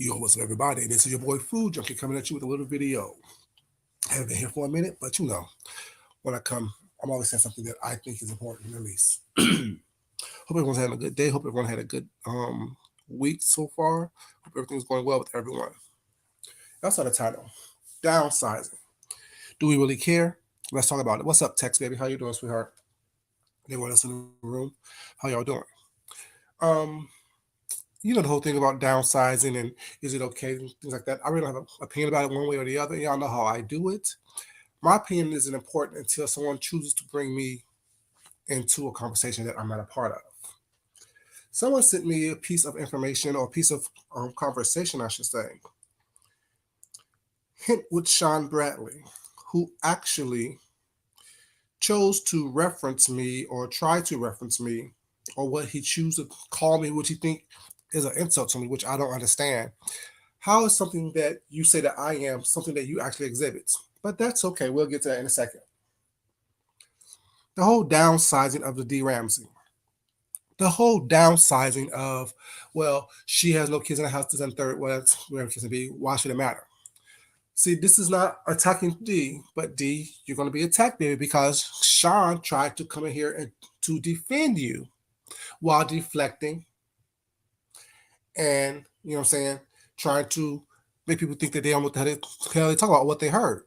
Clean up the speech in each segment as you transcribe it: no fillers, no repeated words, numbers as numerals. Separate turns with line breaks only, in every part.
Yo, what's up, everybody? This is your boy Food Junkie coming at you with a little video. I haven't been here for a minute, but when I come, I'm always saying something that I think is important, at least. Hope everyone's having a good day. Hope everyone had a good week so far. Hope everything's going well with everyone. That's not the title. Downsizing. Do we really care? Let's talk about it. What's up, Tex baby? How you doing, sweetheart? Anyone else in the room? How y'all doing? Um, the whole thing about downsizing and is it okay, and things like that. I really don't have an opinion about it one way or the other. Y'all know how I do it. My opinion isn't important until someone chooses to bring me into a conversation that I'm not a part of. Someone sent me a piece of information or a piece of conversation, I should say. Hint with Sean Bradley, who actually chose to reference me or try to reference me, or what he chooses to call me, which he think is an insult to me, which I don't understand. How is something that you say that I am something that you actually exhibit? But that's okay. We'll get to that in a second. The whole downsizing of the D Ramsey. The whole downsizing of, well, she has no kids in the house, this and third, whatever it can be. Why should it matter? See, this is not attacking D, but D, you're going to be attacked, baby, because Sean tried to come in here and to defend you while deflecting and, you know what I'm saying, trying to make people think that they don't know what the hell they talk about, what they heard.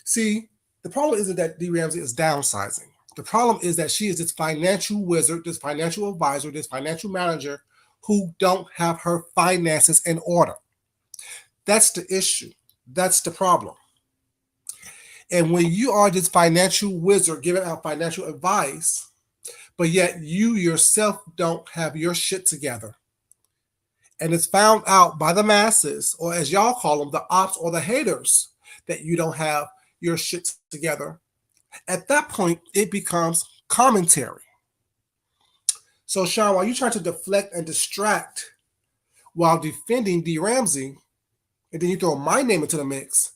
See, the problem isn't that D Ramsey is downsizing. The problem is that she is this financial wizard, this financial advisor, this financial manager who don't have her finances in order. That's the issue. That's the problem. And when you are this financial wizard giving out financial advice, but yet you yourself don't have your shit together, and it's found out by the masses, or as y'all call them, the ops or the haters, that you don't have your shit together, at that point, it becomes commentary. So, Sean, while you try to deflect and distract while defending D Ramsey, and then you throw my name into the mix,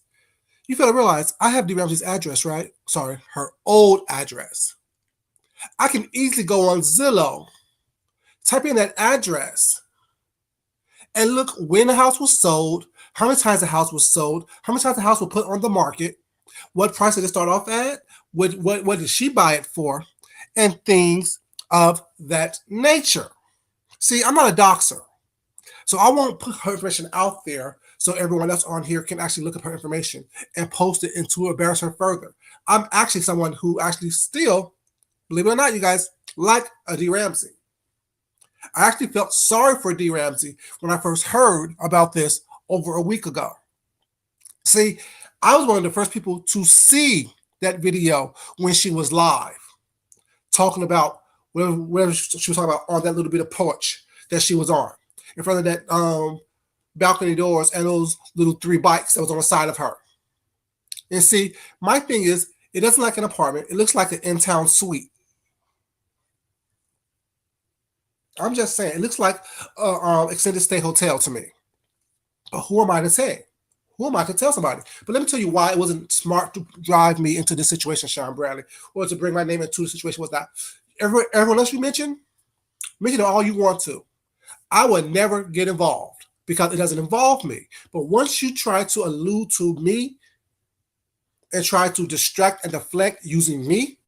you fail to realize I have D Ramsey's address, right? Sorry, her old address. I can easily go on Zillow, type in that address, and look when the house was sold, how many times the house was sold, how many times the house was put on the market, what price did it start off at, what did she buy it for, and things of that nature. See, I'm not a doxer, so I won't put her information out there so everyone else on here can actually look up her information and post it and to embarrass her further. I'm actually someone who actually still, believe it or not, you guys, like a D Ramsey. I actually felt sorry for D Ramsey when I first heard about this over a week ago. See, I was one of the first people to see that video when she was live, talking about whatever she was talking about on that little bit of porch that she was on, in front of that balcony doors and those little 3 bikes that was on the side of her. And see, my thing is, it doesn't look like an apartment. It looks like an in-town suite. I'm just saying, it looks like an extended stay hotel to me. But who am I to say? Who am I to tell somebody? But let me tell you why it wasn't smart to drive me into this situation, Sean Bradley, or to bring my name into the situation was that everyone else you mention all you want to. I would never get involved because it doesn't involve me. But once you try to allude to me and try to distract and deflect using me,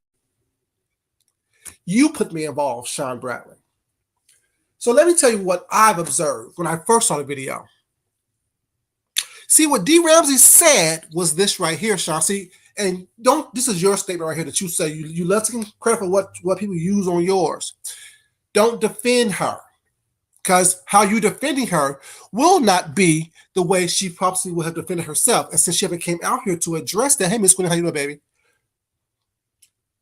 you put me involved, Sean Bradley. So let me tell you what I've observed when I first saw the video. See, what D Ramsey said was this right here, Sean. See, and this is your statement right here that you say you love taking credit for what people use on yours. Don't defend her, because how you defending her will not be the way she probably would have defended herself. And since she ever came out here to address that, hey, Miss Quinn, how you doing, baby?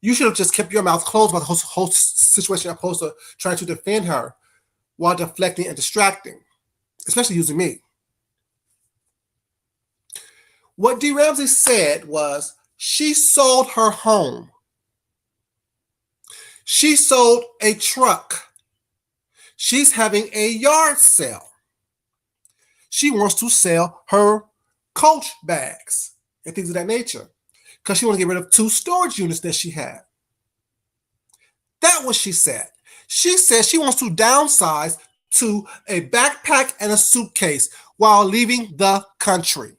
You should have just kept your mouth closed about the whole situation opposed to trying to defend her while deflecting and distracting, especially using me. What D Ramsey said was she sold her home. She sold a truck. She's having a yard sale. She wants to sell her Coach bags and things of that nature because she wants to get rid of 2 storage units that she had. That's what she said. She said she wants to downsize to a backpack and a suitcase while leaving the country.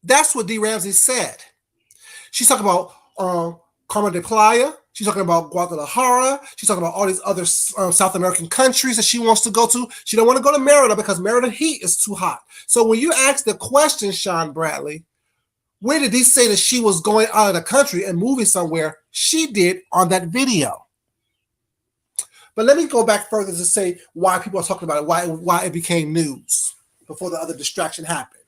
That's what D Ramsey said. She's talking about Carmen de Playa. She's talking about Guadalajara. She's talking about all these other South American countries that she wants to go to. She don't want to go to Merida because Merida heat is too hot. So when you ask the question, Sean Bradley, where did he say that she was going out of the country and moving somewhere? She did on that video. But let me go back further to say why people are talking about it, why it became news before the other distraction happened.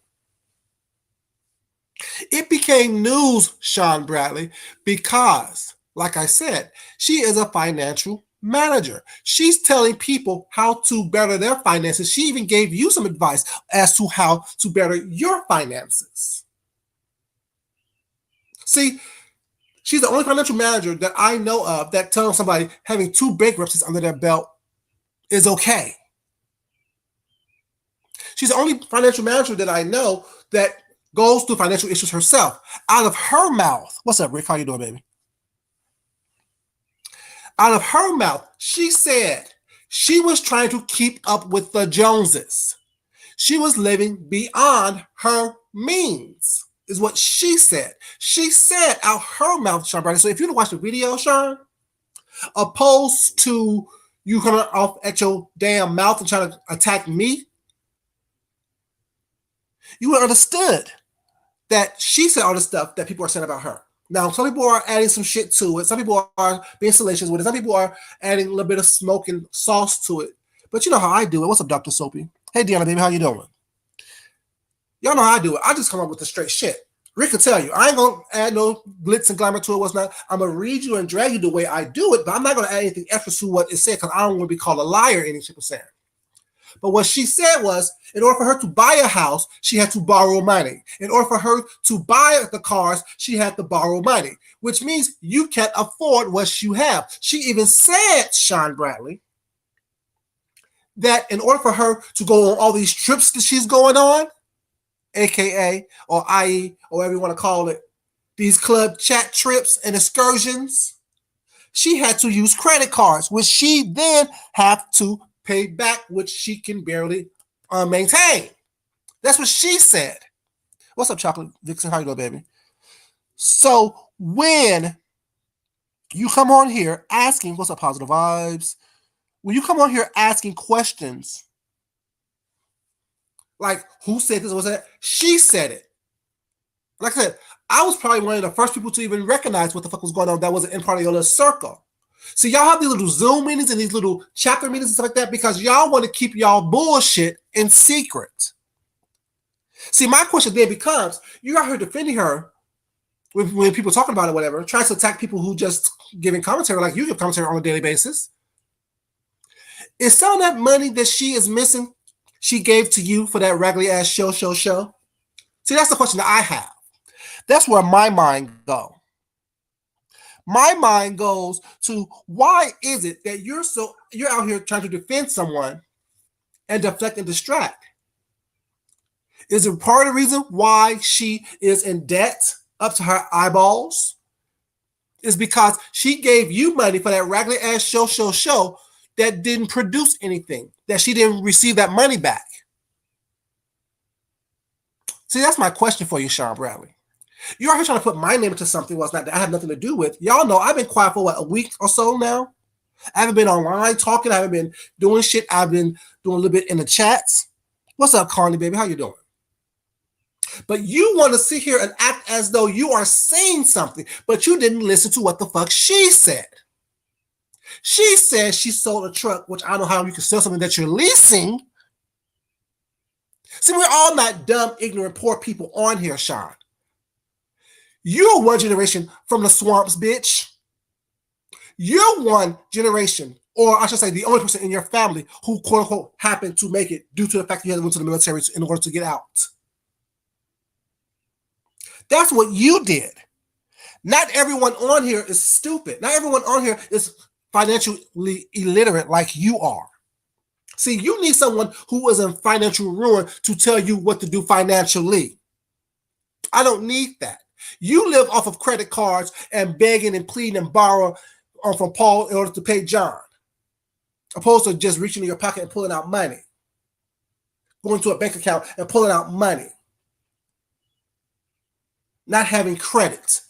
It became news, Sean Bradley, because, like I said, she is a financial manager. She's telling people how to better their finances. She even gave you some advice as to how to better your finances. See, she's the only financial manager that I know of that tells somebody having 2 bankruptcies under their belt is okay. She's the only financial manager that I know that goes through financial issues herself. Out of her mouth, what's up, Rick? How you doing, baby? Out of her mouth, she said she was trying to keep up with the Joneses. She was living beyond her means, is what she said. She said out her mouth, Sean Bradley. So if you don't watch the video, Sean, opposed to you coming off at your damn mouth and trying to attack me, you would have understood that she said all the stuff that people are saying about her. Now, some people are adding some shit to it. Some people are being salacious with it. Some people are adding a little bit of smoke and sauce to it. But you know how I do it. What's up, Dr. Soapy? Hey, Deanna, baby, how you doing? Y'all know how I do it. I just come up with the straight shit. Rick can tell you. I ain't going to add no glitz and glamour to it. What's not. I'm going to read you and drag you the way I do it, but I'm not going to add anything extra to what it said because I don't want to be called a liar, any shit was saying. But what she said was, in order for her to buy a house, she had to borrow money. In order for her to buy the cars, she had to borrow money, which means you can't afford what you have. She even said, Sean Bradley, that in order for her to go on all these trips that she's going on, AKA, or IE, or whatever you want to call it, these club chat trips and excursions, she had to use credit cards, which she then have to pay back, which she can barely maintain. That's what she said. What's up, Chocolate Vixen? How you doing, baby? So when you come on here asking, what's up, Positive Vibes? When you come on here asking questions, like who said this, was that? She said it. Like I said, I was probably one of the first people to even recognize what the fuck was going on that wasn't in part of your little circle. See, y'all have these little Zoom meetings and these little chapter meetings and stuff like that because y'all want to keep y'all bullshit in secret. See, my question then becomes, you out here defending her when people are talking about it, whatever, trying to attack people who just giving commentary like you give commentary on a daily basis. Is some of that money that she is missing, she gave to you for that raggedy ass show? See, that's the question that I have. That's where my mind goes. My mind goes to, why is it that you're out here trying to defend someone and deflect and distract? Is it part of the reason why she is in debt up to her eyeballs? Is because she gave you money for that raggedy ass show that didn't produce anything, that she didn't receive that money back. See, that's my question for you, Sean Bradley. You're out here trying to put my name into something that I have nothing to do with. Y'all know I've been quiet for a week or so now. I haven't been online talking. I haven't been doing shit. I've been doing a little bit in the chats. What's up, Connie, baby? How you doing? But you want to sit here and act as though you are saying something, but you didn't listen to what the fuck she said. She said she sold a truck, which I don't know how you can sell something that you're leasing. See, we're all not dumb, ignorant, poor people on here, Sean. You're one generation from the swamps, bitch. You're one generation, or I should say the only person in your family who, quote unquote, happened to make it due to the fact that you had to go to the military in order to get out. That's what you did. Not everyone on here is stupid. Not everyone on here is financially illiterate like you are. See, you need someone who is in financial ruin to tell you what to do financially. I don't need that. You live off of credit cards and begging and pleading and borrow from Paul in order to pay John, opposed to just reaching in your pocket and pulling out money. going to a bank account and pulling out money. Not having credit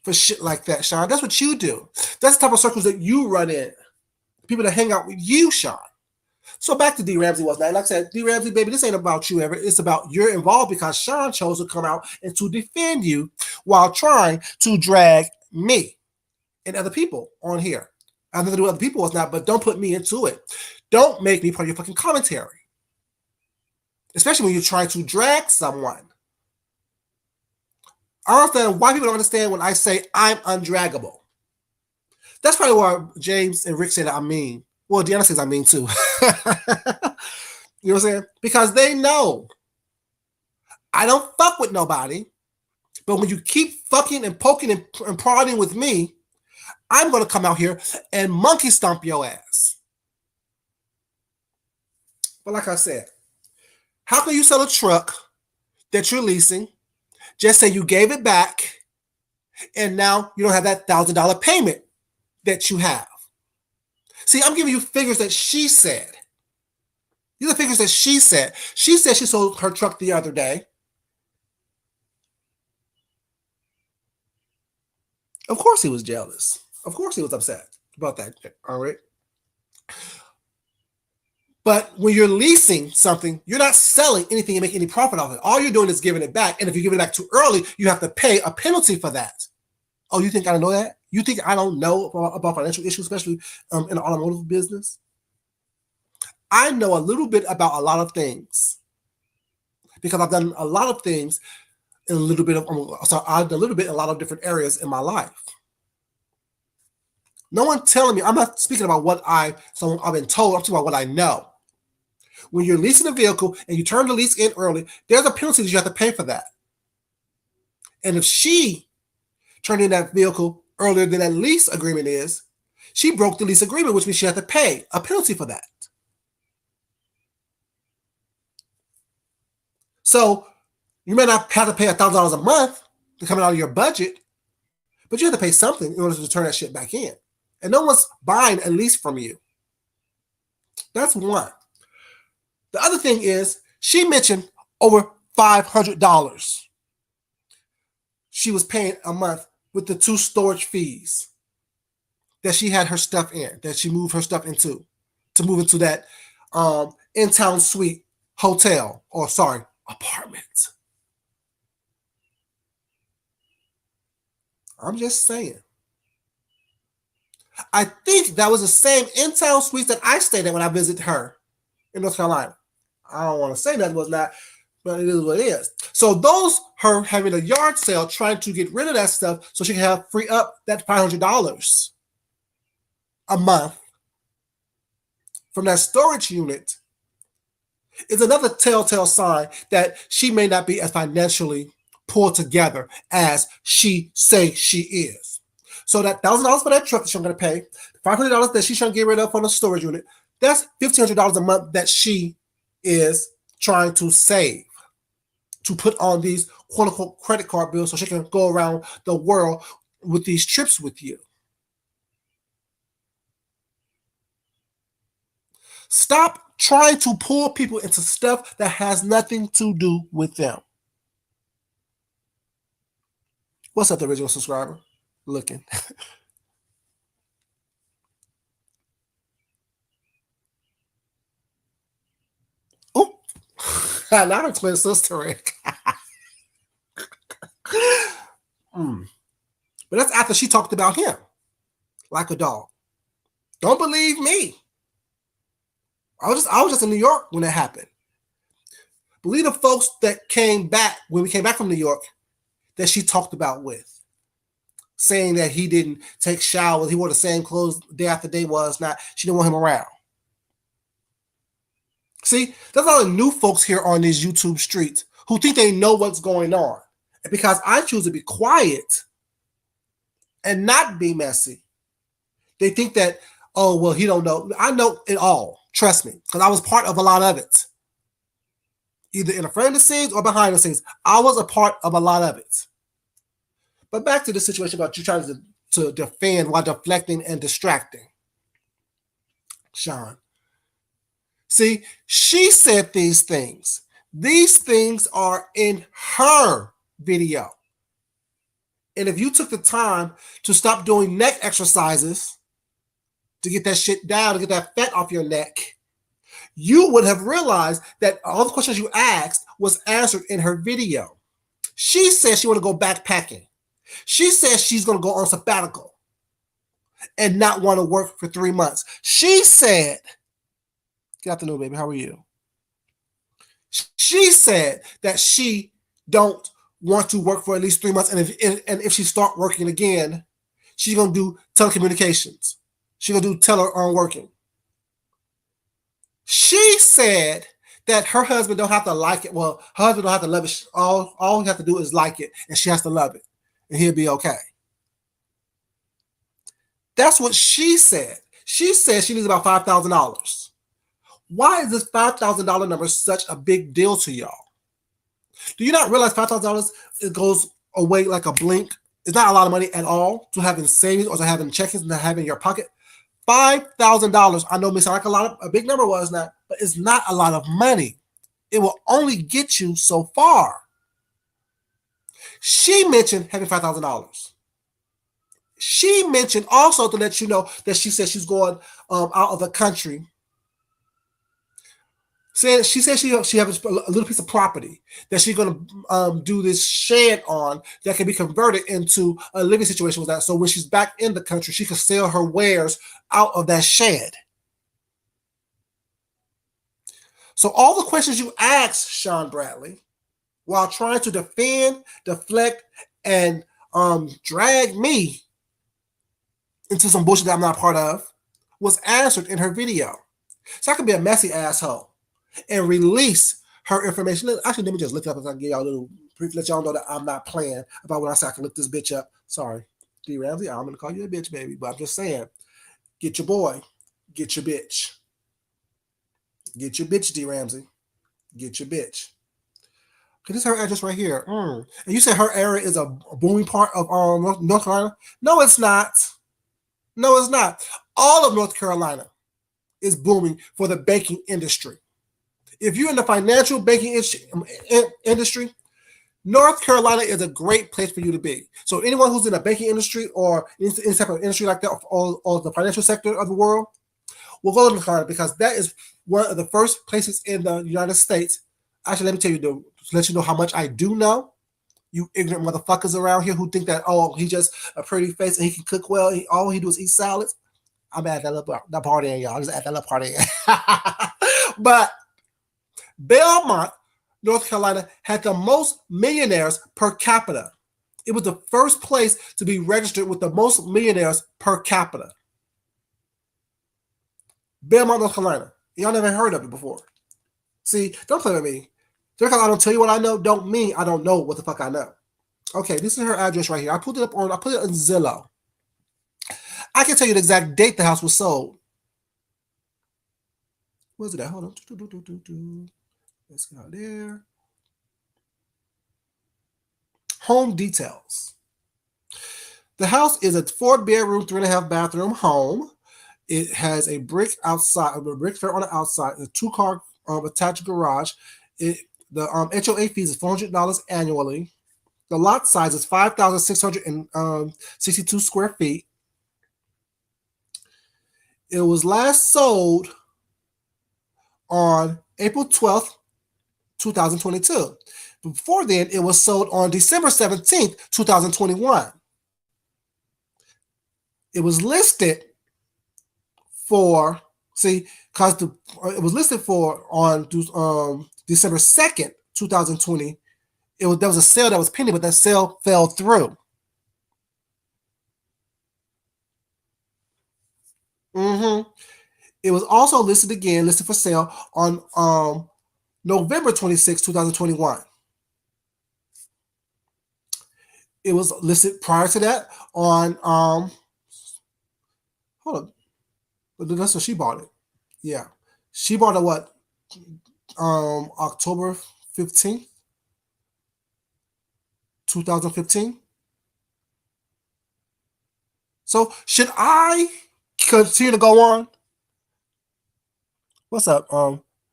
for shit like that, Sean. That's what you do. That's the type of circles that you run in. People that hang out with you, Sean. So back to D Ramsey was not. Like I said, D Ramsey, baby, this ain't about you ever. It's about you're involved because Sean chose to come out and to defend you while trying to drag me and other people on here. I have nothing to do with other people was not, but don't put me into it. Don't make me part of your fucking commentary. Especially when you're trying to drag someone. I understand why people don't understand when I say I'm undraggable. That's probably why James and Rick say that I'm mean. Well, Deanna says I'm mean too. You know what I'm saying? Because they know I don't fuck with nobody. But when you keep fucking and poking and prodding with me, I'm going to come out here and monkey stomp your ass. But like I said, how can you sell a truck that you're leasing? Just say you gave it back and now you don't have that $1,000 payment that you have. See, I'm giving you figures that she said. These are figures that she said. She said she sold her truck the other day. Of course he was jealous. Of course he was upset about that. All right. But when you're leasing something, you're not selling anything and making any profit off it. All you're doing is giving it back. And if you give it back too early, you have to pay a penalty for that. Oh, you think I don't know that? You think I don't know about financial issues, especially in the automotive business? I know a little bit about a lot of things because I've done a lot of things in a little bit of, I've done a little bit in a lot of different areas in my life. No one telling me, I'm not speaking about what I've been told, I'm talking about what I know. When you're leasing a vehicle and you turn the lease in early, there's a penalty that you have to pay for that. And if she turned in that vehicle earlier than that lease agreement is, she broke the lease agreement, which means she had to pay a penalty for that. So you may not have to pay $1,000 a month to come out of your budget, but you have to pay something in order to turn that shit back in. And no one's buying a lease from you. That's one. The other thing is she mentioned over $500 she was paying a month with the 2 storage fees that she had her stuff in, that she moved her stuff into, to move into that in-town suite hotel, or apartment. I'm just saying. I think that was the same in-town suite that I stayed at when I visited her in North Carolina. I don't want to say that was not, but it is what it is. So those, her having a yard sale, trying to get rid of that stuff so she can have free up that $500 a month from that storage unit is another telltale sign that she may not be as financially pulled together as she say she is. So that $1,000 for that truck that she's going to pay, $500 that she's trying to get rid of from the storage unit, that's $1,500 a month that she is trying to save to put on these quote-unquote credit card bills so she can go around the world with these trips with you. Stop trying to pull people into stuff that has nothing to do with them. What's up, the original subscriber? Looking. Oh, not her twin sister, Rick. But that's after she talked about him like a dog. Don't believe me. I was just in New York when that happened. Believe the folks that came back when we came back from New York that she talked about with, saying that he didn't take showers, he wore the same clothes day after day was not. She didn't want him around. See, there's a lot of new folks here on these YouTube streets who think they know what's going on. And because I choose to be quiet and not be messy, they think that, oh, well, he don't know. I know it all. Trust me, because I was part of a lot of it. Either in front of the scenes or behind the scenes. I was a part of a lot of it. But back to the situation about you trying to defend while deflecting and distracting. Sean. See, she said these things. These things are in her video. And if you took the time to stop doing neck exercises to get that shit down, to get that fat off your neck, you would have realized that all the questions you asked was answered in her video. She said she want to go backpacking. She says she's going to go on sabbatical and not want to work for 3 months. She said, good afternoon, baby. How are you? She said that she don't want to work for at least 3 months. And if she start working again, she's going to do telecommunications. She's going to do working. She said that her husband don't have to like it. Well, her husband don't have to love it. All he has to do is like it, and she has to love it, and he'll be okay. That's what she said. She said she needs about $5,000. Why is this $5,000 number such a big deal to y'all? Do you not realize $5,000, it goes away like a blink? It's not a lot of money at all to have in savings or to have in checkings and to have in your pocket. $5,000, I know it may sound like a big number was not, but it's not a lot of money. It will only get you so far. She mentioned having $5,000. She mentioned also to let you know that she said she's going out of the country. She said she has a little piece of property that she's going to do this shed on that can be converted into a living situation with that. So when she's back in the country, she can sell her wares out of that shed. So all the questions you asked Sean Bradley while trying to defend, deflect, and drag me into some bullshit that I'm not part of was answered in her video. So I can be a messy asshole and release her information. Actually, let me just look it up and give y'all a little brief, let y'all know that I'm not playing about when I say I can look this bitch up. Sorry, D Ramsey, I'm gonna call you a bitch, baby, but I'm just saying, get your boy, get your bitch. Get your bitch, D Ramsey. Get your bitch. Okay, this is her address right here. And you said her area is a booming part of North Carolina? No, it's not. No, it's not. All of North Carolina is booming for the banking industry. If you're in the financial banking industry, North Carolina is a great place for you to be. So anyone who's in the banking industry or any type of industry like that, or the financial sector of the world, will go to North Carolina because that is one of the first places in the United States. Actually, let me tell you, to let you know how much I do know. You ignorant motherfuckers around here who think that, oh, he's just a pretty face and he can cook well. All he do is eat salads. I'm at that party, y'all. I'm just at that little party. But Belmont, North Carolina, had the most millionaires per capita. It was the first place to be registered with the most millionaires per capita. Belmont, North Carolina. Y'all never heard of it before. See, don't play with me. Just because I don't tell you what I know, don't mean I don't know what the fuck I know. Okay, this is her address right here. I put it on Zillow. I can tell you the exact date the house was sold. Where's it at? Hold on. Let's go there. Home details. The house is a 4-bedroom, 3.5-bathroom home. It has a brick outside, a brick fair on the outside, a 2-car attached garage. The HOA fees is $400 annually. The lot size is 5,662 square feet. It was last sold on April 12th, 2022. Before then, it was sold on December 17th, 2021. It was listed for, because it was listed for on December 2nd, 2020. There was a sale that was pending, but that sale fell through. It was also listed for sale on November 26, 2021. It was listed prior to that on hold on. That's when she bought it. Yeah. She bought it what? October 15th, 2015. So should I continue to go on What's up?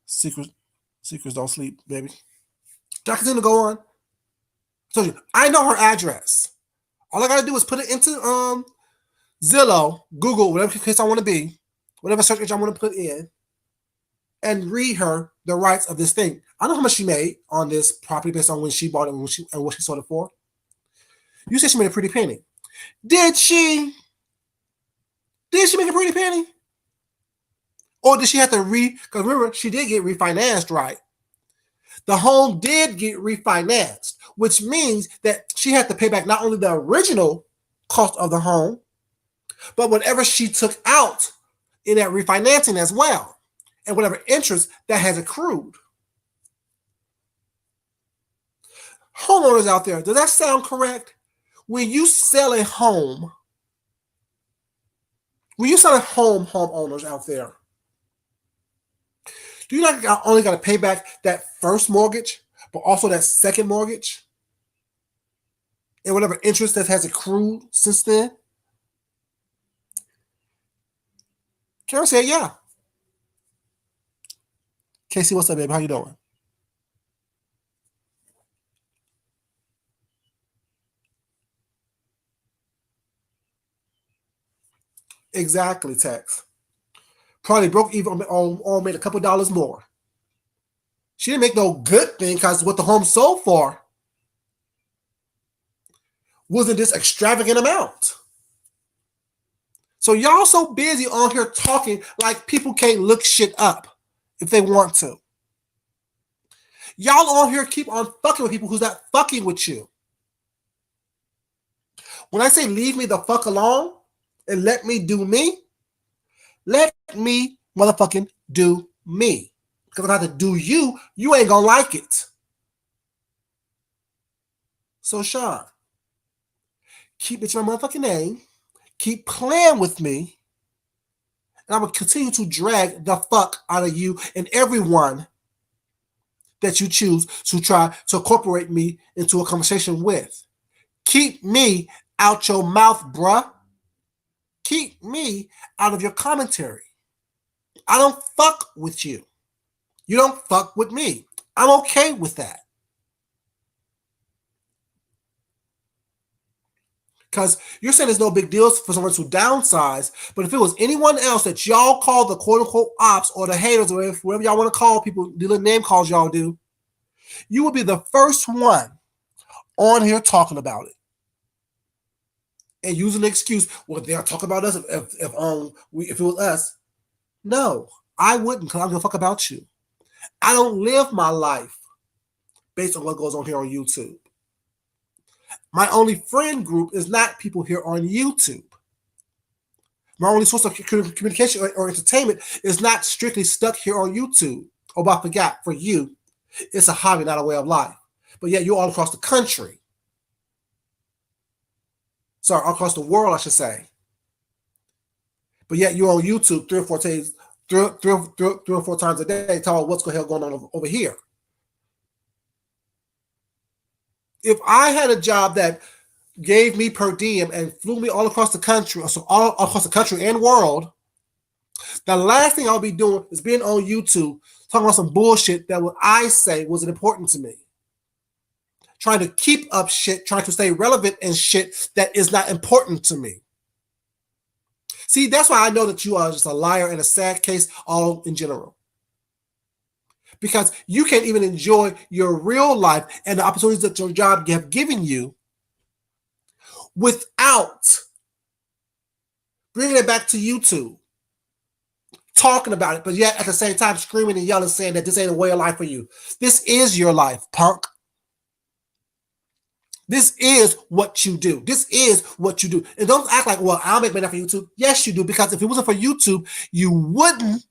Secrets don't sleep, baby. Do I continue to go on? I told you, I know her address. All I gotta do is put it into Zillow, Google, whatever case I want to be, whatever search engine I want to put in, and read her the rights of this thing. I know how much she made on this property based on when she bought it and what she sold it for. You said she made a pretty penny. Did she? Did she make a pretty penny? Or did she have to because remember, she did get refinanced, right? The home did get refinanced, which means that she had to pay back not only the original cost of the home, but whatever she took out in that refinancing as well, and whatever interest that has accrued. Homeowners out there, does that sound correct? When you sell a home, homeowners out there, do you not only got to pay back that first mortgage, but also that second mortgage? And whatever interest that has accrued since then? Karen said, yeah. Casey, what's up, baby? How you doing? Exactly, Tex. Probably broke even or made a couple dollars more. She didn't make no good thing because what the home sold for wasn't this extravagant amount. So y'all so busy on here talking like people can't look shit up if they want to. Y'all on here keep on fucking with people who's not fucking with you. When I say leave me the fuck alone and let me do me, let me motherfucking do me. Because if I have to do you, you ain't gonna like it. So Sean, keep bitching my motherfucking name, keep playing with me, and I'm gonna continue to drag the fuck out of you and everyone that you choose to try to incorporate me into a conversation with. Keep me out your mouth, bruh. Keep me out of your commentary. I don't fuck with you. You don't fuck with me. I'm okay with that. Because you're saying there's no big deal for someone to downsize, but if it was anyone else that y'all call the quote-unquote ops or the haters or whatever y'all want to call people, the little name calls y'all do, you would be the first one on here talking about it. And using the excuse, well, they'll talk about us if it was us. No, I wouldn't, because I don't give a fuck about you. I don't live my life based on what goes on here on YouTube. My only friend group is not people here on YouTube. My only source of communication or entertainment is not strictly stuck here on YouTube. Oh, but I forgot, for you, it's a hobby, not a way of life. But yet you're all across the country. Sorry, all across the world, I should say. But yet you're on YouTube 3 or 4 times a day talking about what's the hell going on over here. If I had a job that gave me per diem and flew me all across the country, so all across the country and world, the last thing I'll be doing is being on YouTube talking about some bullshit that what I say wasn't important to me. Trying to keep up shit, trying to stay relevant in shit that is not important to me. See, that's why I know that you are just a liar and a sad case all in general. Because you can't even enjoy your real life and the opportunities that your job have given you without bringing it back to YouTube, talking about it, but yet at the same time screaming and yelling, saying that this ain't a way of life for you. This is your life, punk. This is what you do. This is what you do. And don't act like, well, I'll make money for YouTube. Yes, you do, because if it wasn't for YouTube, you wouldn't.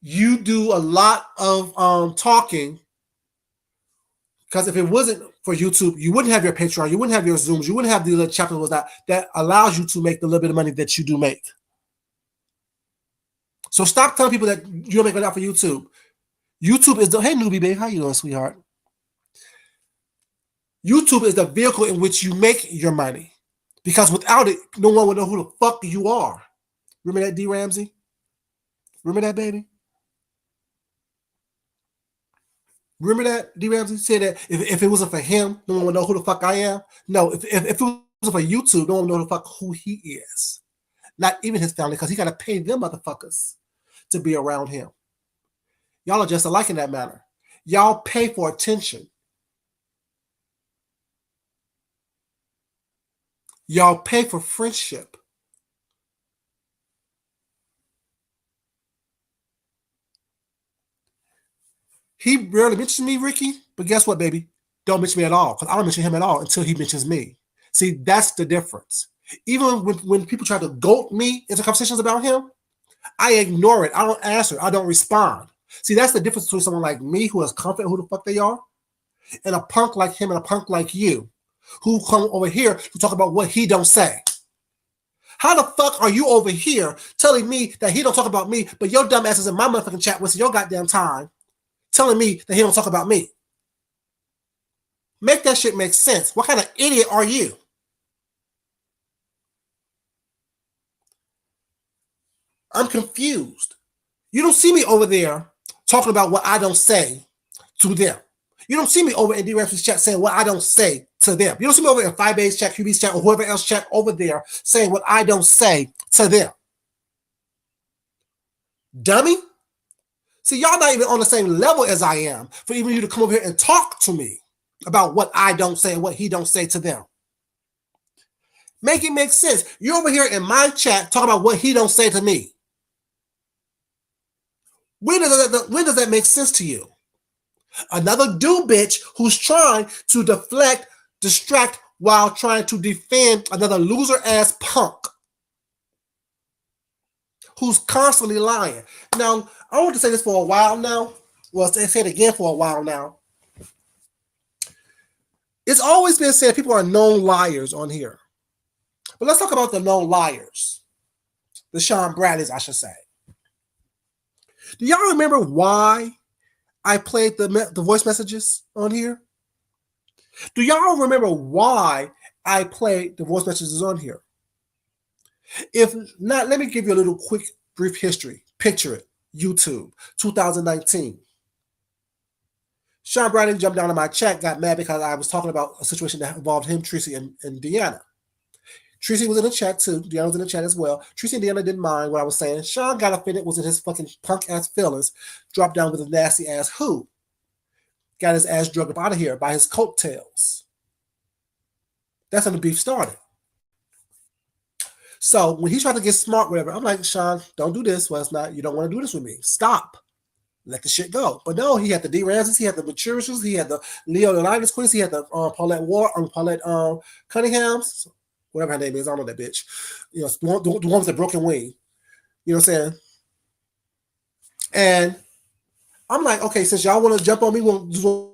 You do a lot of talking, because if it wasn't for YouTube, you wouldn't have your Patreon, you wouldn't have your Zooms, you wouldn't have the little chapters that allows you to make the little bit of money that you do make. So stop telling people that you don't make money off of YouTube. YouTube is the, hey newbie babe, how you doing, sweetheart? YouTube is the vehicle in which you make your money. Because without it, no one would know who the fuck you are. Remember that, D Ramsey? Remember that, baby? Remember that, D Ramsey said that if it wasn't for him, no one would know who the fuck I am? No, if it wasn't for YouTube, no one would know the fuck who he is. Not even his family, because he got to pay them motherfuckers to be around him. Y'all are just alike in that manner. Y'all pay for attention. Y'all pay for friendship. He rarely mentions me, Ricky, but guess what, baby? Don't mention me at all, because I don't mention him at all until he mentions me. See, that's the difference. Even when people try to goat me into conversations about him, I ignore it. I don't answer. I don't respond. See, that's the difference between someone like me who is confident who the fuck they are, and a punk like him and a punk like you who come over here to talk about what he don't say. How the fuck are you over here telling me that he don't talk about me, but your dumb ass is in my motherfucking chat wasting your goddamn time telling me that he don't talk about me? Make that shit make sense. What kind of idiot are you? I'm confused. You don't see me over there talking about what I don't say to them. You don't see me over in D Ramsey's chat saying what I don't say to them. You don't see me over in 5A's chat, QB's chat, or whoever else chat over there saying what I don't say to them. Dummy. See, y'all not even on the same level as I am for even you to come over here and talk to me about what I don't say and what he don't say to them. Make it make sense. You're over here in my chat talking about what he don't say to me. When does that make sense to you? Another dude bitch who's trying to deflect, distract while trying to defend another loser ass punk who's constantly lying. Now, I want to say this for a while now. Well, say it again for a while now. It's always been said people are known liars on here. But let's talk about the known liars. The Sean Bradleys, I should say. Do y'all remember why I played the voice messages on here? Do y'all remember why I played the voice messages on here? If not, let me give you a little quick, brief history. Picture it. YouTube, 2019. Sean Bradley jumped down in my chat, got mad because I was talking about a situation that involved him, Tracy, and Deanna. Tracy was in the chat too. Deanna was in the chat as well. Tracy and Deanna didn't mind what I was saying. Sean got offended, was in his fucking punk ass feelings, dropped down with a nasty ass who. Got his ass drugged up out of here by his coattails. That's how the beef started. So when he tried to get smart, whatever, I'm like, Sean, don't do this. Well, it's not, you don't want to do this with me. Stop. Let the shit go. But no, he had the D Ramseys, he had the Maturities, he had the Leo Leonidas Queens, he had the Paulette Cunninghams, whatever her name is, I don't know that bitch. You know, the one with the broken wing. You know what I'm saying? And I'm like, okay, since y'all want to jump on me, we'll do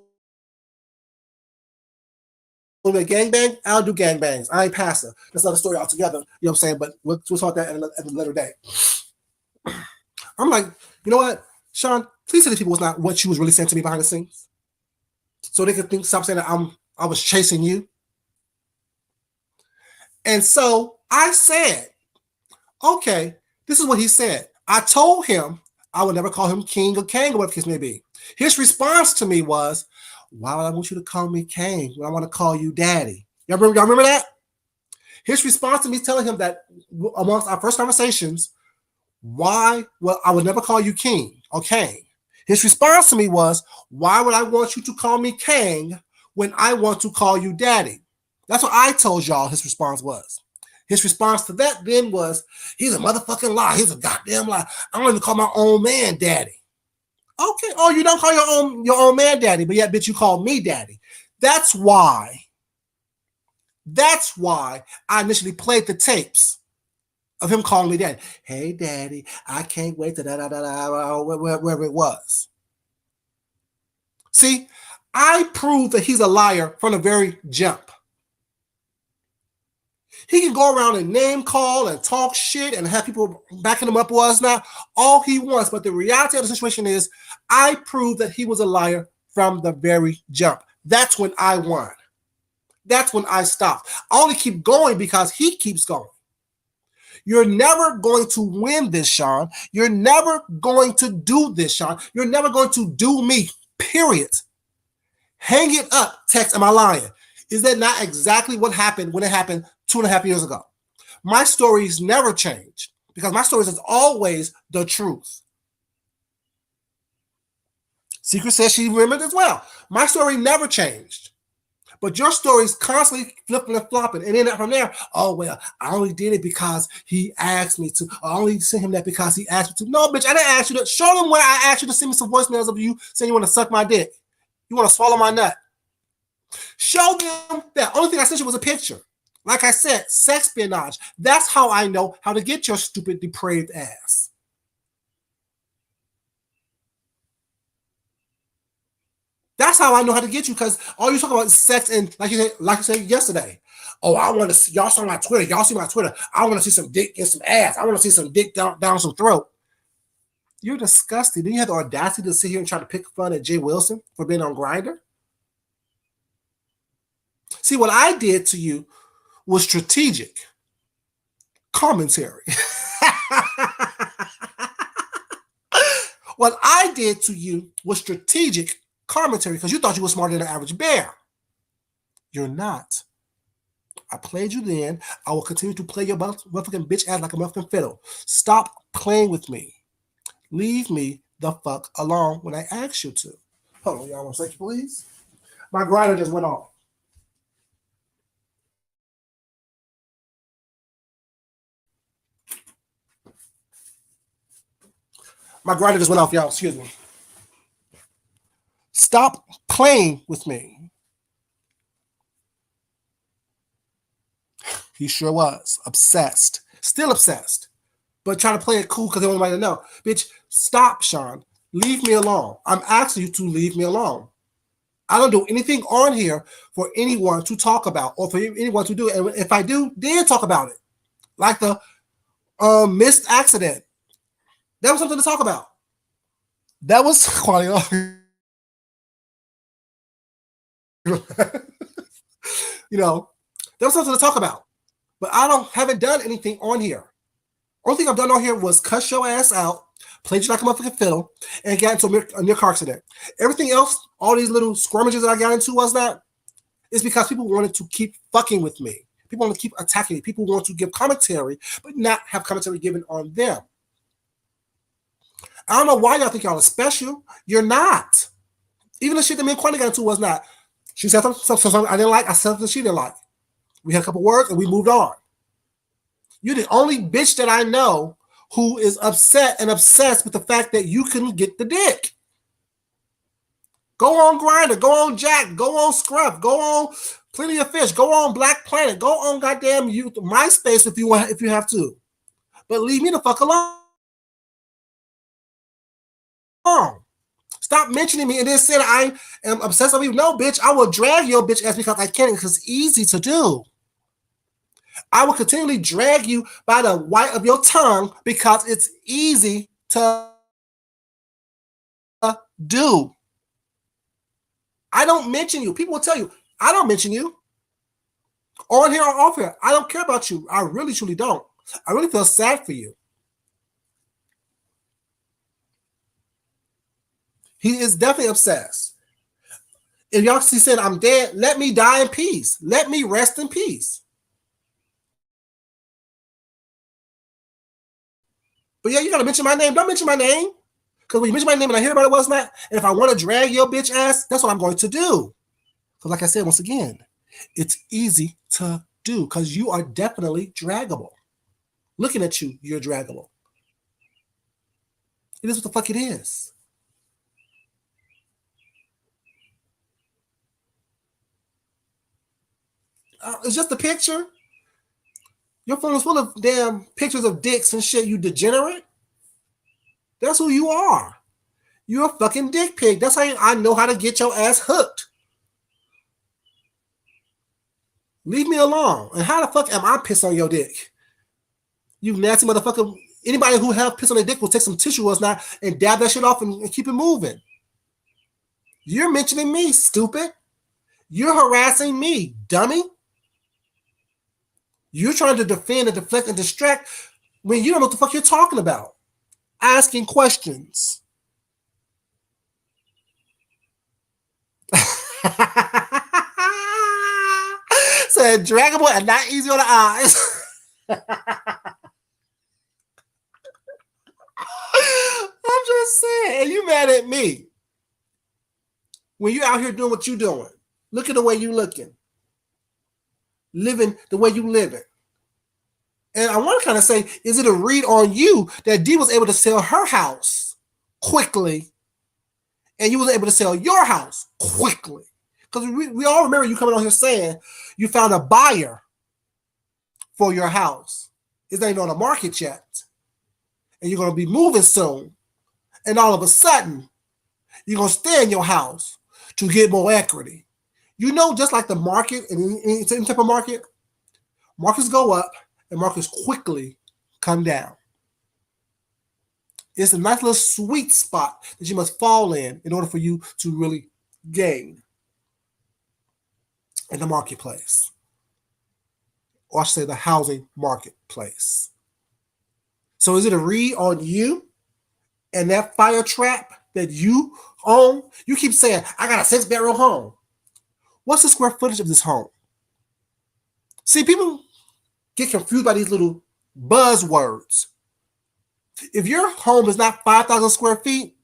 a gangbang, I'll do gangbangs. I ain't passive. That's another story altogether. You know what I'm saying? But we'll talk that at a later day. I'm like, you know what, Sean, please tell these people it's not what you was really saying to me behind the scenes. So they could stop saying that I was chasing you. And so I said, okay, this is what he said. I told him I would never call him King or Kang or whatever the case may be. His response to me was, why would I want you to call me Kang when I want to call you Daddy? Y'all remember that? His response to me telling him that amongst our first conversations, I would never call you King or Kang. His response to me was, why would I want you to call me Kang when I want to call you Daddy? That's what I told y'all his response was. His response to that then was, he's a motherfucking lie. He's a goddamn lie. I don't even call my own man Daddy. Okay. Oh, you don't call your own man Daddy, but yet, bitch, you call me Daddy. That's why I initially played the tapes of him calling me Daddy. Hey, Daddy, I can't wait to wherever it was. See, I proved that he's a liar from the very jump. He can go around and name call and talk shit and have people backing him up or whatnot all he wants. But the reality of the situation is I proved that he was a liar from the very jump. That's when I won. That's when I stopped. I only keep going because he keeps going. You're never going to win this, Sean. You're never going to do this, Sean. You're never going to do me, period. Hang it up, text, am I lying? Is that not exactly what happened when it happened 2.5 years ago? My stories never change because my stories is always the truth. Secret says she remembered as well. My story never changed. But your story is constantly flipping and flopping. And then from there, oh, well, I only did it because he asked me to. I only sent him that because he asked me to. No, bitch, I didn't ask you to. Show them where I asked you to send me some voicemails of you saying you want to suck my dick. You want to swallow my nut. Show them that. Only thing I sent you was a picture. Like I said, sex espionage. That's how I know how to get your stupid, depraved ass. That's how I know how to get you, because all you talk about is sex and like you said yesterday. Oh, I want to see y'all saw my Twitter. Y'all see my Twitter. I want to see some dick and some ass. I want to see some dick down some throat. You're disgusting. Do you have the audacity to sit here and try to pick fun at Jay Wilson for being on Grindr? See, what I did to you was strategic commentary. What I did to you was strategic commentary because you thought you were smarter than an average bear. You're not. I played you then. I will continue to play your motherfucking bitch ass like a motherfucking fiddle. Stop playing with me. Leave me the fuck alone when I ask you to. Hold on, y'all. 1 second, please. My grinder just went off. My grinder just went off, y'all. Excuse me. Stop playing with me. He sure was. Obsessed. Still obsessed. But trying to play it cool because they want everybody to know. Bitch, stop, Sean. Leave me alone. I'm asking you to leave me alone. I don't do anything on here for anyone to talk about or for anyone to do it. And if I do, then talk about it. Like the missed accident. That was something to talk about. That was quality. You know, there was something to talk about. But I haven't done anything on here. Only thing I've done on here was cuss your ass out, played you like a motherfucking fiddle, and got into a near car accident. Everything else, all these little scrummages that I got into was that, is because people wanted to keep fucking with me. People want to keep attacking me. People want to give commentary, but not have commentary given on them. I don't know why y'all think y'all are special. You're not. Even the shit that me and Quanny got into was not. She said something I didn't like. I said something she didn't like. We had a couple words and we moved on. You're the only bitch that I know who is upset and obsessed with the fact that you couldn't get the dick. Go on Grindr, go on Jack, go on Scruff, go on Plenty of Fish, go on Black Planet, go on goddamn MySpace if you have to. But leave me the fuck alone. Stop mentioning me and then saying I am obsessed with you. No, bitch, I will drag your bitch ass because I can, because it's easy to do. I will continually drag you by the white of your tongue because it's easy to do. I don't mention you. People will tell you, I don't mention you. On here or off here. I don't care about you. I really, truly don't. I really feel sad for you. He is definitely obsessed. If y'all see saying I'm dead, let me die in peace. Let me rest in peace. But yeah, you gotta mention my name. Don't mention my name. Because when you mention my name and I hear about it was not, and if I want to drag your bitch ass, that's what I'm going to do. Because like I said, once again, it's easy to do because you are definitely draggable. Looking at you, you're draggable. It is what the fuck it is. It's just a picture. Your phone is full of damn pictures of dicks and shit, you degenerate. That's who you are. You're a fucking dick pig. That's how I know how to get your ass hooked. Leave me alone. And how the fuck am I pissed on your dick? You nasty motherfucker. Anybody who have piss on their dick will take some tissue or not and dab that shit off and keep it moving. You're mentioning me, stupid. You're harassing me, dummy. You're trying to defend and deflect and distract when you don't know what the fuck you're talking about. Asking questions. Said draggable and not easy on the eyes. I'm just saying, and you mad at me when you out here doing what you doing, looking the way you looking, living the way you living. And I want to kind of say, is it a read on you that D was able to sell her house quickly and you was able to sell your house quickly? Because we all remember you coming on here saying you found a buyer for your house. It's not even on the market yet. And you're going to be moving soon. And all of a sudden, you're going to stay in your house to get more equity. You know, just like the market, and it's any type of market, markets go up and markets quickly come down. It's a nice little sweet spot that you must fall in order for you to really gain in the marketplace. Or I should say the housing marketplace. So is it a read on you and that fire trap that you own? You keep saying, I got a 6-bedroom home. What's the square footage of this home? See, people get confused by these little buzzwords. If your home is not 5,000 square feet,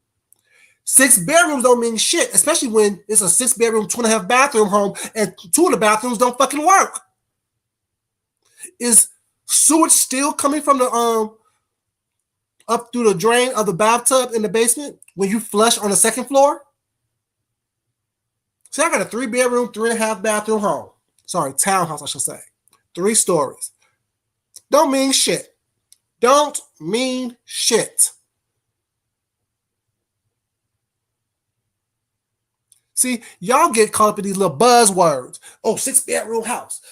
6 bedrooms don't mean shit, especially when it's a 6-bedroom, 2.5 bathroom home and 2 of the bathrooms don't fucking work. Is sewage still coming from the up through the drain of the bathtub in the basement when you flush on the second floor? See, I got a 3-bedroom, 3.5 bathroom home. Sorry, townhouse, I should say. 3 stories. Don't mean shit. Don't mean shit. See, y'all get caught up in these little buzzwords. Oh, 6-bedroom house.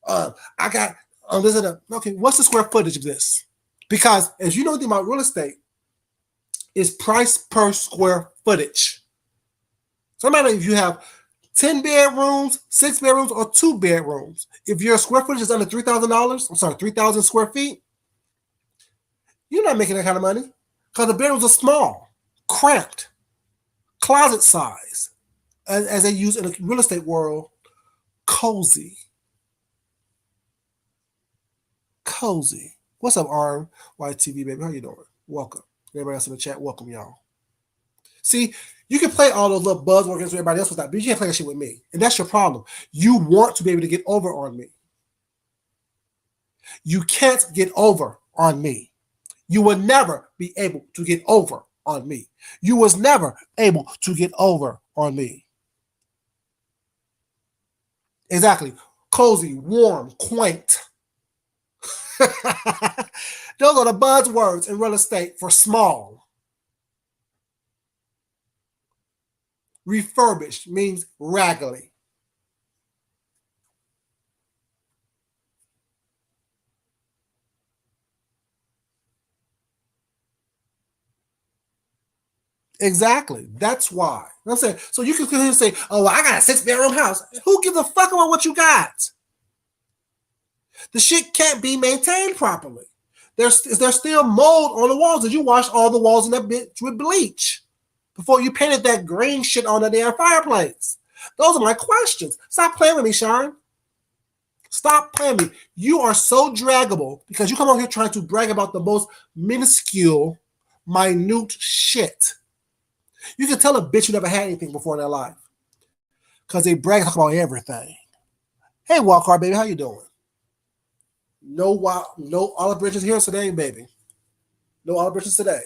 I got this and that. Okay, what's the square footage of this? Because as you know, the about real estate is price per square footage. So no matter if you have 10 bedrooms, 6 bedrooms, or 2 bedrooms, if your square footage is under $3,000, I'm sorry, 3,000 square feet, you're not making that kind of money because the bedrooms are small, cramped, closet size, as they use in the real estate world, cozy. Cozy. What's up, Arm? YTV, baby? How you doing? Welcome. Everybody else in the chat, welcome, y'all. See, you can play all those little buzzwords with everybody else with that, but you can't play that shit with me. And that's your problem. You want to be able to get over on me. You can't get over on me. You will never be able to get over on me. You was never able to get over on me. Exactly. Cozy, warm, quaint. Those are the buzzwords in real estate for small. Refurbished means raggedy. Exactly. That's why. I'm saying, so you can say, oh, I got a 6-bedroom house. Who gives a fuck about what you got? The shit can't be maintained properly. There's still mold on the walls. Did you wash all the walls in that bitch with bleach before you painted that green shit on the damn fireplace? Those are my questions. Stop playing with me, Sharon. Stop playing with me. You are so draggable because you come on here trying to brag about the most minuscule, minute shit. You can tell a bitch you never had anything before in their life because they brag and talk about everything. Hey, Walkart, baby, how you doing? No olive branches here today, baby. No olive branches today.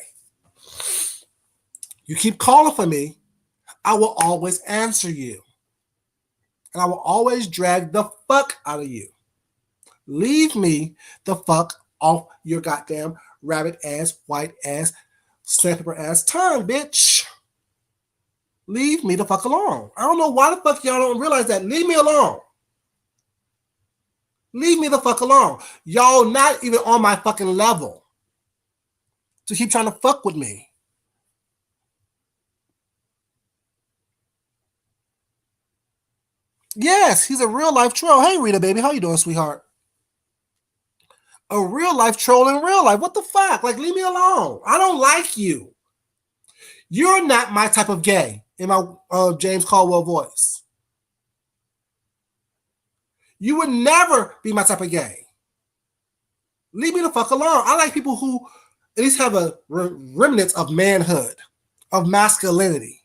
You keep calling for me, I will always answer you. And I will always drag the fuck out of you. Leave me the fuck off your goddamn rabbit ass, white ass, sandpaper ass tongue, bitch. Leave me the fuck alone. I don't know why the fuck y'all don't realize that. Leave me alone. Leave me the fuck alone. Y'all not even on my fucking level to keep trying to fuck with me. Yes, he's a real life troll. Hey, Rita, baby, how you doing, sweetheart? A real life troll in real life. What the fuck? Like, leave me alone. I don't like you. You're not my type of gay in my James Caldwell voice. You would never be my type of gay. Leave me the fuck alone. I like people who at least have a remnant of manhood, of masculinity,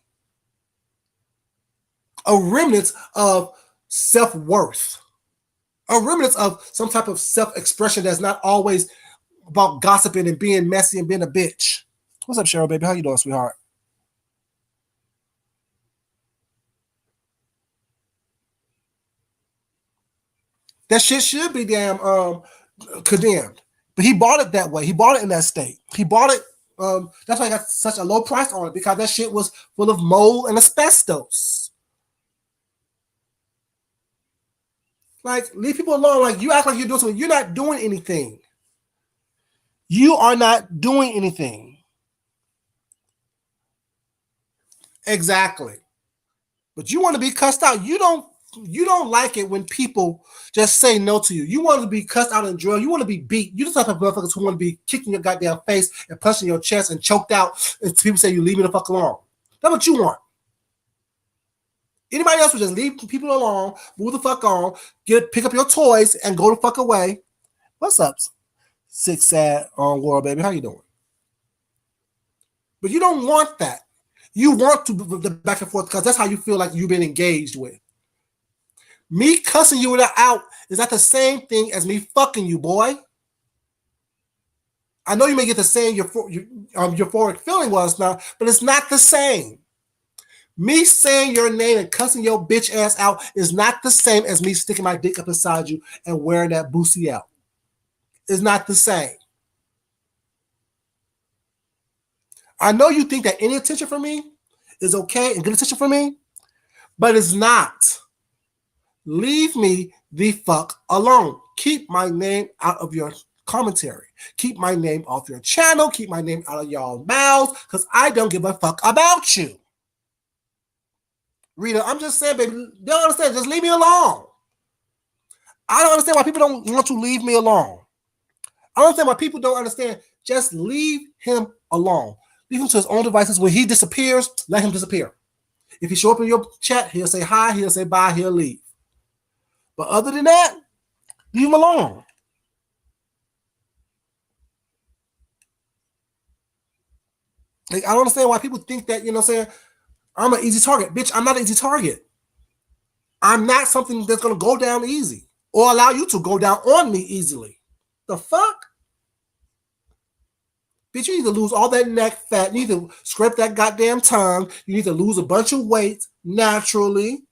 a remnant of self-worth, a remnant of some type of self-expression that's not always about gossiping and being messy and being a bitch. What's up, Cheryl, baby? How you doing, sweetheart? That shit should be damn condemned. But he bought it that way. He bought it in that state. He bought it. That's why he got such a low price on it, because that shit was full of mold and asbestos. Like, leave people alone. Like, you act like you're doing something. You're not doing anything. You are not doing anything. Exactly. But you want to be cussed out. You don't like it when people just say no to you. You want to be cussed out and drilled. You want to be beat. You the type of motherfuckers who want to be kicking your goddamn face and punching your chest and choked out, and people say you leave me the fuck alone. That's what you want. Anybody else would just leave people alone, move the fuck on, pick up your toys and go the fuck away. What's up, sick sad on world baby? How you doing? But you don't want that. You want to the back and forth because that's how you feel like you've been engaged with. Me cussing you out is not the same thing as me fucking you, boy. I know you may get the same euphoric feeling was now, but it's not the same. Me saying your name and cussing your bitch ass out is not the same as me sticking my dick up inside you and wearing that boosie out. It's not the same. I know you think that any attention from me is okay and good attention from me, but it's not. Leave me the fuck alone. Keep my name out of your commentary. Keep my name off your channel. Keep my name out of y'all mouths, because I don't give a fuck about you. Rita, I'm just saying, baby, they don't understand. Just leave me alone. I don't understand why people don't want to leave me alone. I don't understand why people don't understand. Just leave him alone. Leave him to his own devices. When he disappears, let him disappear. If he show up in your chat, he'll say hi, he'll say bye, he'll leave. But other than that, leave him alone. Like, I don't understand why people think that, I'm an easy target. Bitch, I'm not an easy target. I'm not something that's going to go down easy or allow you to go down on me easily. The fuck? Bitch, you need to lose all that neck fat. You need to scrape that goddamn tongue. You need to lose a bunch of weight naturally.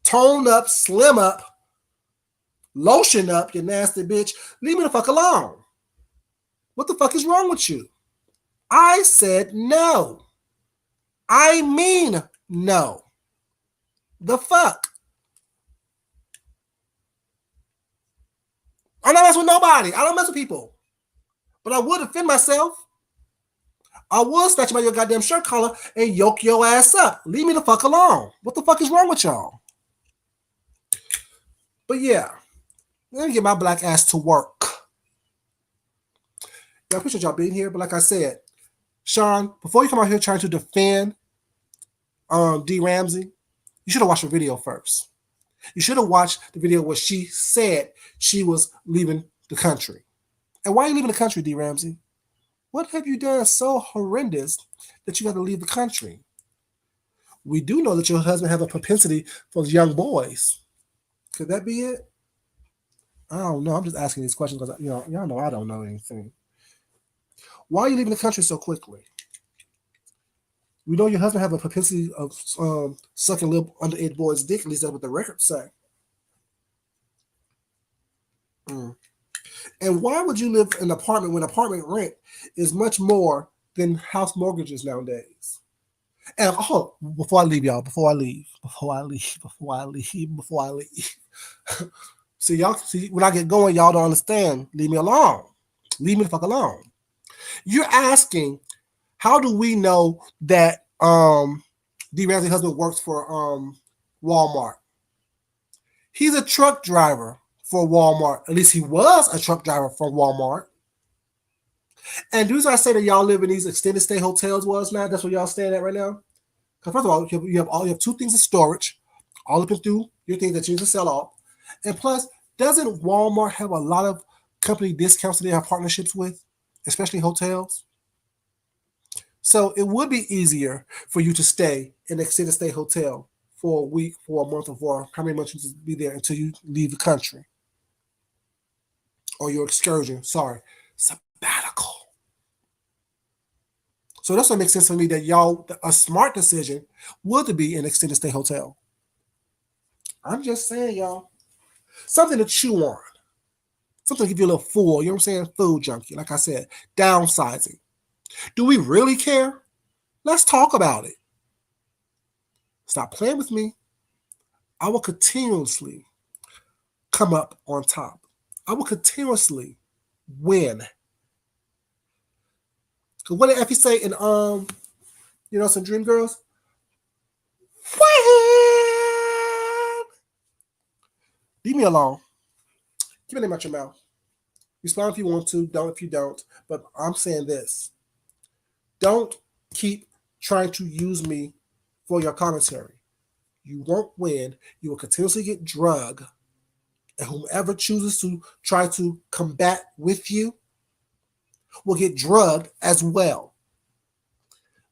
Tone up, slim up, lotion up, you nasty bitch. Leave me the fuck alone. What the fuck is wrong with you? I said no. I mean no. The fuck? I'm not messing with nobody. I don't mess with people. But I would defend myself. I will snatch you by your goddamn shirt collar and yoke your ass up. Leave me the fuck alone. What the fuck is wrong with y'all? But yeah, let me get my black ass to work. I appreciate y'all being here, but like I said, Sean, before you come out here trying to defend D Ramsey, you should have watched the video first. You should have watched the video where she said she was leaving the country. And why are you leaving the country, D Ramsey? What have you done so horrendous that you got to leave the country? We do know that your husband has a propensity for young boys. Could that be it? I don't know. I'm just asking these questions because y'all know I don't know anything. Why are you leaving the country so quickly? We know your husband have a propensity of sucking little underage boys' dick. At least that's what the records say. And why would you live in an apartment when apartment rent is much more than house mortgages nowadays? And before I leave, y'all, before I leave. See, when I get going, y'all don't understand. Leave me alone. Leave me the fuck alone. You're asking, how do we know that D Ramsey's husband works for Walmart? He's a truck driver for Walmart. At least he was a truck driver for Walmart. And do I say that y'all live in these extended stay hotels was now? That's where y'all staying at right now? Because first of all, you have two things in storage, all looking through your things that you need to sell off. And plus, doesn't Walmart have a lot of company discounts that they have partnerships with, especially hotels? So it would be easier for you to stay in an extended stay hotel for a week, for a month, or for how many months you just be there until you leave the country or your excursion. Sorry, sabbatical. So that's what makes sense for me that y'all, a smart decision would to be an extended stay hotel. I'm just saying, y'all, something to chew on, something to give you a little full. You know what I'm saying? Food junkie, like I said, downsizing. Do we really care? Let's talk about it. Stop playing with me. I will continuously come up on top. I will continuously win. Cause what did Effie say in some Dream Girls? Wham! Leave me alone. Keep your name out your mouth. Respond if you want to, don't if you don't. But I'm saying this. Don't keep trying to use me for your commentary. You won't win. You will continuously get drugged. And whomever chooses to try to combat with you will get drugged as well.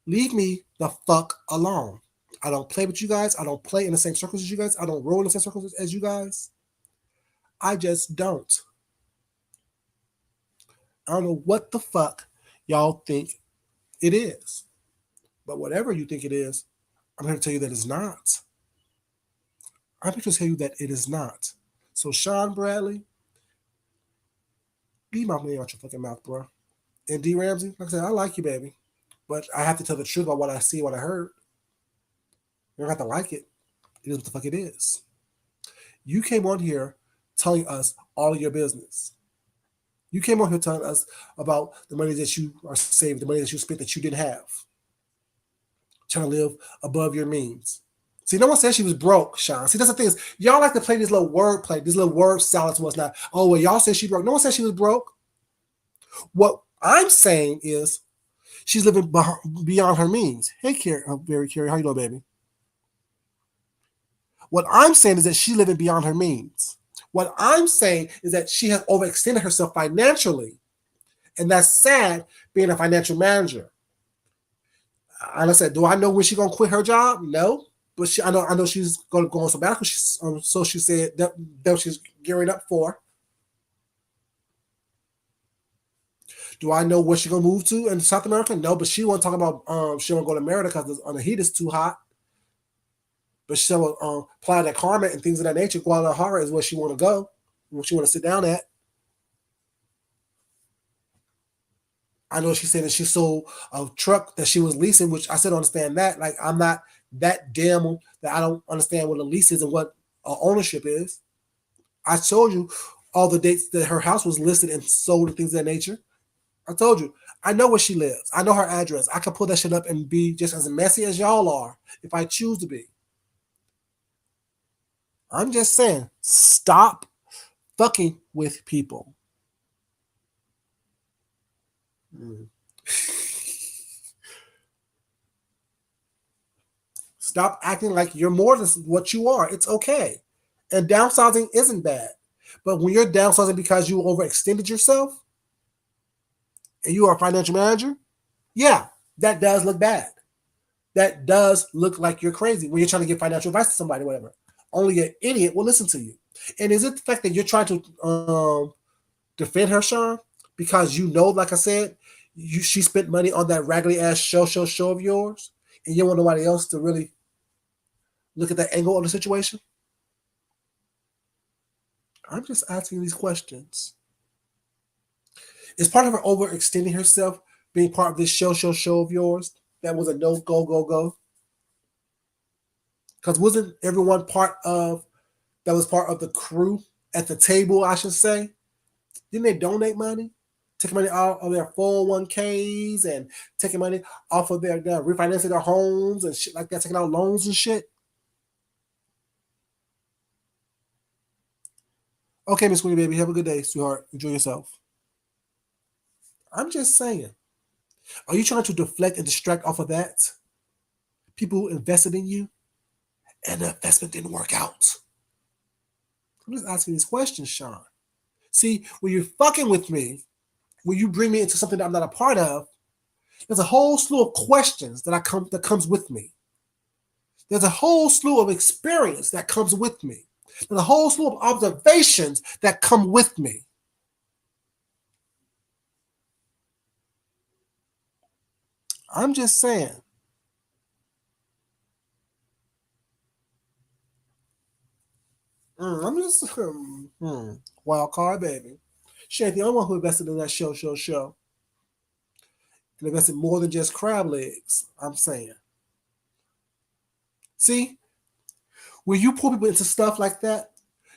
Leave me the fuck alone. I don't play with you guys. I don't play in the same circles as you guys. I don't roll in the same circles as you guys. I just don't. I don't know what the fuck y'all think it is. But whatever you think it is, I'm here to tell you that it's not. I'm here to tell you that it is not. So Sean Bradley, leave my money out your fucking mouth, bro. And D Ramsey, like I said, I like you, baby. But I have to tell the truth about what I see, what I heard. You don't have to like it. It is what the fuck it is. You came on here telling us all of your business. You came on here telling us about the money that you are saving, the money that you spent that you didn't have. Trying to live above your means. See, no one said she was broke, Sean. See, that's the thing is, y'all like to play this little word play, these little word salads was not. Oh, well, y'all said she broke. No one said she was broke. What I'm saying is she's living beyond her means. Hey, Carrie, very Carrie, how you doing, baby? What I'm saying is that she's living beyond her means. What I'm saying is that she has overextended herself financially. And that's sad being a financial manager. And I said, do I know when she's going to quit her job? No. But I know she's going to go on sabbatical. So she said that she's gearing up for. Do I know where she's going to move to in South America? No, but she won't talk about she won't go to America because the heat is too hot. But she will apply that karma and things of that nature. Guadalajara is where she want to go, where she want to sit down at. I know she said that she sold a truck that she was leasing, which I still don't understand that. Like, I'm not that damn that I don't understand what a lease is and what ownership is. I told you all the dates that her house was listed and sold and things of that nature. I told you. I know where she lives. I know her address. I can pull that shit up and be just as messy as y'all are if I choose to be. I'm just saying, stop fucking with people. Stop acting like you're more than what you are. It's okay. And downsizing isn't bad. But when you're downsizing because you overextended yourself and you are a financial manager, yeah, that does look bad. That does look like you're crazy when you're trying to give financial advice to somebody, whatever. Only an idiot will listen to you. And is it the fact that you're trying to defend her, Sean? Because you know, like I said, she spent money on that raggedy ass show of yours, and you don't want nobody else to really look at that angle of the situation? I'm just asking these questions. Is part of her overextending herself being part of this show of yours that was a no go? Because wasn't everyone part of that was part of the crew at the table, I should say? Didn't they donate money? Taking money out of their 401ks and taking money off of their refinancing their homes and shit like that, taking out loans and shit. Okay, Miss Winnie, baby, have a good day, sweetheart. Enjoy yourself. I'm just saying. Are you trying to deflect and distract off of that? People who invested in you and the investment didn't work out. I'm just asking these questions, Sean. See, when you're fucking with me, when you bring me into something that I'm not a part of, there's a whole slew of questions that comes with me. There's a whole slew of experience that comes with me. There's a whole slew of observations that come with me. I'm just saying. I'm just wild card baby. She ain't the only one who invested in that show. And invested more than just crab legs. I'm saying. See, when you pull people into stuff like that,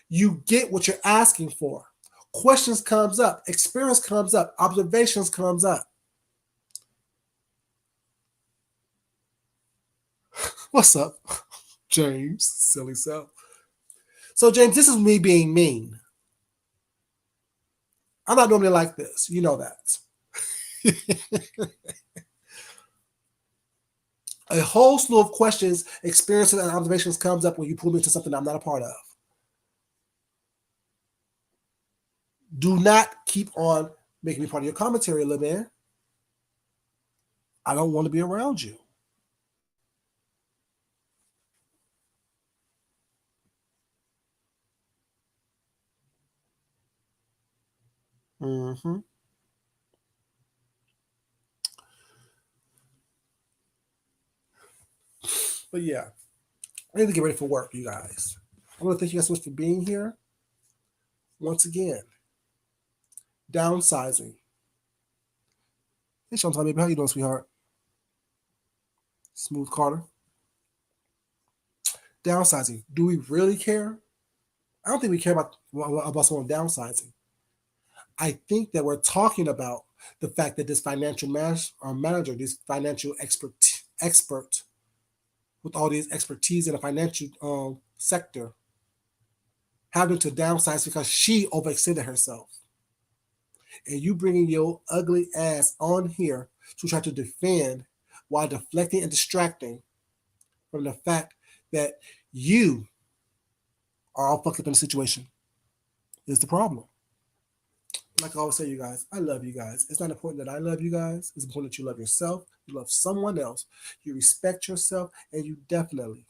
you get what you're asking for. Questions comes up, experience comes up, observations comes up. What's up, James? Silly self. So, James, this is me being mean. I'm not normally like this. You know that. A whole slew of questions, experiences, and observations comes up when you pull me into something I'm not a part of. Do not keep on making me part of your commentary, little man. I don't want to be around you. Mm-hmm. But yeah, I need to get ready for work, you guys. I want to thank you guys so much for being here. Once again, downsizing. Hey, Sean, baby, how you doing, sweetheart? Smooth Carter. Downsizing. Do we really care? I don't think we care about someone downsizing. I think that we're talking about the fact that this financial manager, this financial expert with all these expertise in the financial sector, having to downsize because she overextended herself. And you bringing your ugly ass on here to try to defend while deflecting and distracting from the fact that you are all fucked up in the situation is the problem. Like I always say, you guys, I love you guys. It's not important that I love you guys. It's important that you love yourself, you love someone else, you respect yourself, and you definitely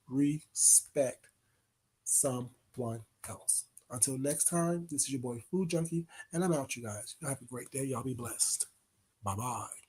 respect someone else. Until next time, this is your boy Food Junkie, and I'm out, you guys. Y'all have a great day. Y'all be blessed. Bye bye.